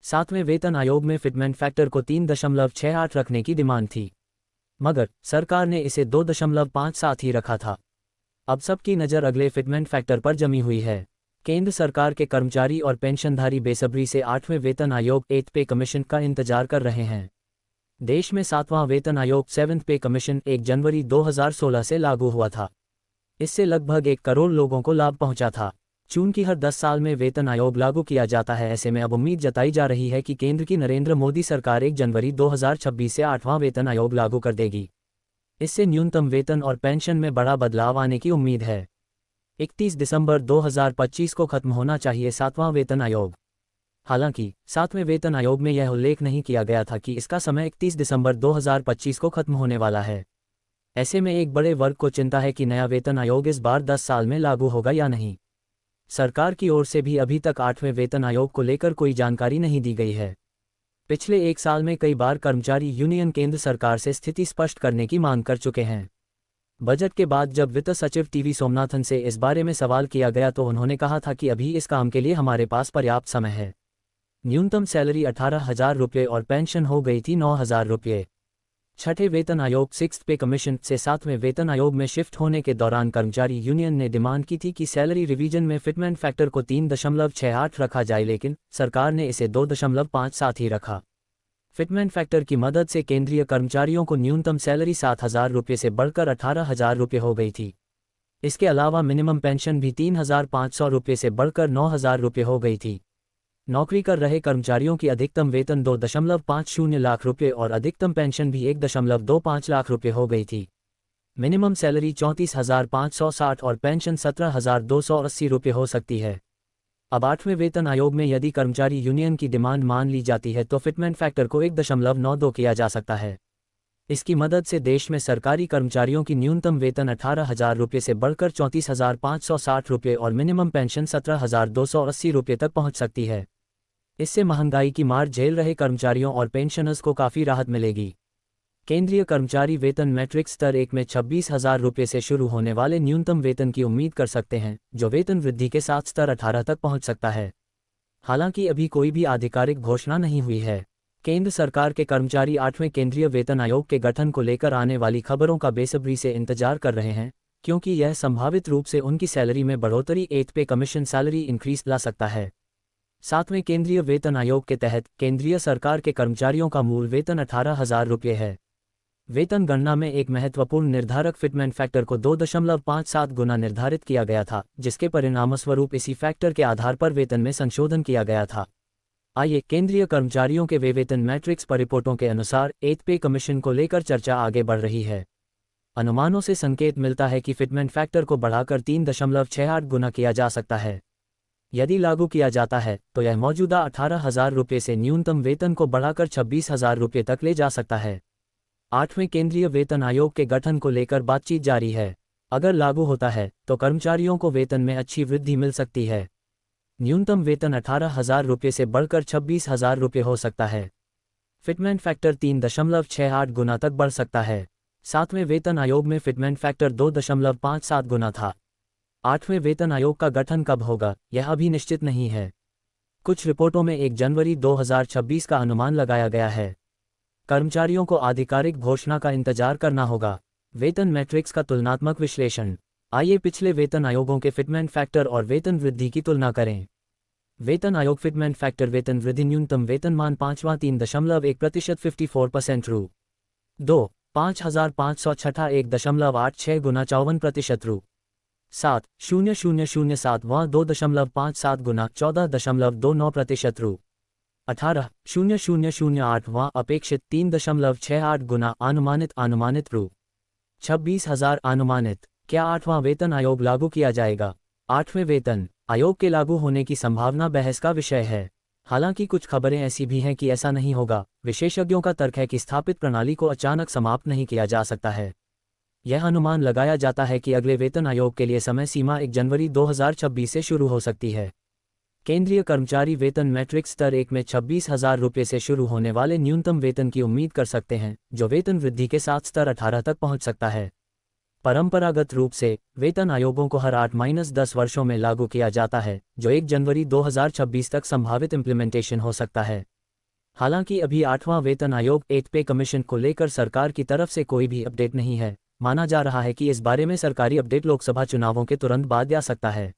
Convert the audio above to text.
सातवें वेतन आयोग में फिटमेंट फैक्टर को 3.68 रखने की डिमांड थी, मगर सरकार ने इसे 2.57 ही रखा था। अब सबकी नज़र अगले फिटमेंट फैक्टर पर जमी हुई है। केंद्र सरकार के कर्मचारी और पेंशनधारी बेसब्री से 8वें वेतन आयोग 8th पे कमीशन का इंतजार कर रहे हैं। देश में 7वां वेतन आयोग 7th पे कमीशन 1 जनवरी 2016 से लागू हुआ था। इससे लगभग 1 करोड़ लोगों को लाभ पहुंचा था। चूंकि हर 10 साल में वेतन आयोग लागू किया जाता है, ऐसे में अब उम्मीद जताई जा रही है कि केंद्र की नरेंद्र मोदी सरकार 1 जनवरी 2026 से 8वां वेतन आयोग लागू कर देगी। इससे न्यूनतम वेतन और पेंशन में बड़ा बदलाव आने की उम्मीद है। 31 दिसंबर 2025 को खत्म होना चाहिए 7वां वेतन आयोग। हालांकि 7वें वेतन आयोग में यह उल्लेख नहीं किया गया था कि इसका समय 31 दिसंबर 2025 को खत्म होने वाला है। ऐसे में एक बड़े वर्ग को चिंता है कि नया वेतन आयोग इस बार 10 साल में लागू होगा या नहीं। सरकार की ओर से भी अभी तक 8वें वेतन आयोग को लेकर कोई जानकारी नहीं दी गई है। पिछले 1 साल में कई बार कर्मचारी यूनियन केंद्र सरकार से स्थिति स्पष्ट करने की मांग कर चुके हैं। बजट के बाद जब वित्त सचिव टीवी सोमनाथन से इस बारे में सवाल किया गया तो उन्होंने कहा था कि अभी इस काम के लिए हमारे पास पर्याप्त समय है। न्यूनतम सैलरी 18,000 रुपये और पेंशन हो गई थी 9,000 रुपये। छठे वेतन आयोग 6th पे कमीशन से 7वें वेतन आयोग में शिफ्ट होने के दौरान कर्मचारी यूनियन ने डिमांड की थी कि सैलरी रिवीजन में फिटमेंट फैक्टर को 3.68 रखा जाए, लेकिन सरकार ने इसे 2.57 ही रखा। फिटमेंट फैक्टर की मदद से केंद्रीय कर्मचारियों को न्यूनतम सैलरी 7,000 रुपये से बढ़कर 18,000 रुपये हो गई थी। इसके अलावा मिनिमम पेंशन भी 3,500 रुपये से बढ़कर 9,000 रुपये हो गई थी। नौकरी कर रहे कर्मचारियों की अधिकतम वेतन 2.50 लाख रुपये और अधिकतम पेंशन भी 1.25 लाख रुपये हो गई थी। मिनिमम सैलरी 34,560 और पेंशन 17,280 रुपये हो सकती है। अब 8वें वेतन आयोग में यदि कर्मचारी यूनियन की डिमांड मान ली जाती है तो फिटमेंट फैक्टर को 1.92 किया जा सकता है। इसकी मदद से देश में सरकारी कर्मचारियों की न्यूनतम वेतन 18,000 रुपये से बढ़कर 34,560 रुपये और मिनिमम पेंशन 17,280 रुपये तक पहुंच सकती है। इससे महंगाई की मार झेल रहे कर्मचारियों और पेंशनर्स को काफ़ी राहत मिलेगी। केंद्रीय कर्मचारी वेतन मैट्रिक्स स्तर 1 में 26,000 रुपये से शुरू होने वाले न्यूनतम वेतन की उम्मीद कर सकते हैं, जो वेतन वृद्धि के साथ स्तर 18 तक पहुंच सकता है। हालांकि अभी कोई भी आधिकारिक घोषणा नहीं हुई है। केंद्र सरकार के कर्मचारी 8वें केंद्रीय वेतन आयोग के गठन को लेकर आने वाली खबरों का बेसब्री से इंतजार कर रहे हैं, क्योंकि यह संभावित रूप से उनकी सैलरी में बढ़ोतरी 8th पे कमीशन सैलरी इंक्रीज ला सकता है। 7वें केंद्रीय वेतन आयोग के तहत केंद्रीय सरकार के कर्मचारियों का मूल वेतन 18,000 रुपये है। वेतन गणना में एक महत्वपूर्ण निर्धारक फिटमेंट फैक्टर को 2.57 गुना निर्धारित किया गया था, जिसके परिणामस्वरूप इसी फैक्टर के आधार पर वेतन में संशोधन किया गया था। आइए केंद्रीय कर्मचारियों के वे वेतन मैट्रिक्स पर रिपोर्टों के अनुसार 8th पे कमीशन को लेकर चर्चा आगे बढ़ रही है। अनुमानों से संकेत मिलता है कि फिटमेंट फैक्टर को बढ़ाकर 3.68 गुना किया जा सकता है। यदि लागू किया जाता है तो यह मौजूदा 18,000 रुपये से न्यूनतम वेतन को बढ़ाकर 26,000 रुपये तक ले जा सकता है। 8वें केंद्रीय वेतन आयोग के गठन को लेकर बातचीत जारी है। अगर लागू होता है तो कर्मचारियों को वेतन में अच्छी वृद्धि मिल सकती है। न्यूनतम वेतन 18,000 रुपये से बढ़कर 26,000 रुपये हो सकता है। फिटमेंट फैक्टर 3.68 गुना तक बढ़ सकता है। 7वें वेतन आयोग में फिटमेंट फैक्टर 2.57 गुना था। 8वें वेतन आयोग का गठन कब होगा यह अभी निश्चित नहीं है। कुछ रिपोर्टों में 1 जनवरी 2026 का अनुमान लगाया गया है। कर्मचारियों को आधिकारिक घोषणा का इंतजार करना होगा। वेतन मैट्रिक्स का तुलनात्मक विश्लेषण। आइए पिछले वेतन आयोगों के फिटमेंट फैक्टर और वेतन वृद्धि की तुलना करें। वेतन आयोग फिटमेंट फैक्टर वेतन वृद्धि न्यूनतम वेतनमान 5वां 3.1% 54% रू 2 5,506 1.86 गुना 54% रू 7,007वां 2.57 गुना 14.29% रू 18,008वां अपेक्षित 3.68 गुना अनुमानित रू 26,000 अनुमानित। क्या 8वां वेतन आयोग लागू किया जाएगा? 8वें वेतन आयोग के लागू होने की संभावना बहस का विषय है। हालांकि कुछ खबरें ऐसी भी हैं कि ऐसा नहीं होगा। विशेषज्ञों का तर्क है कि स्थापित प्रणाली को अचानक समाप्त नहीं किया जा सकता है। यह अनुमान लगाया जाता है कि अगले वेतन आयोग के लिए समय सीमा 1 जनवरी 2026 से शुरू हो सकती है। केंद्रीय कर्मचारी वेतन मैट्रिक्स स्तर 1 में 26,000 रुपये से शुरू होने वाले न्यूनतम वेतन की उम्मीद कर सकते हैं, जो वेतन वृद्धि के साथ स्तर 18 तक पहुंच सकता है। परंपरागत रूप से वेतन आयोगों को हर 8-10 वर्षों में लागू किया जाता है, जो 1 जनवरी 2026 तक संभावित इम्प्लीमेंटेशन हो सकता है। हालांकि अभी 8वां वेतन आयोग 8 पे कमीशन को लेकर सरकार की तरफ से कोई भी अपडेट नहीं है। माना जा रहा है कि इस बारे में सरकारी अपडेट लोकसभा चुनावों के तुरंत बाद आ सकता है।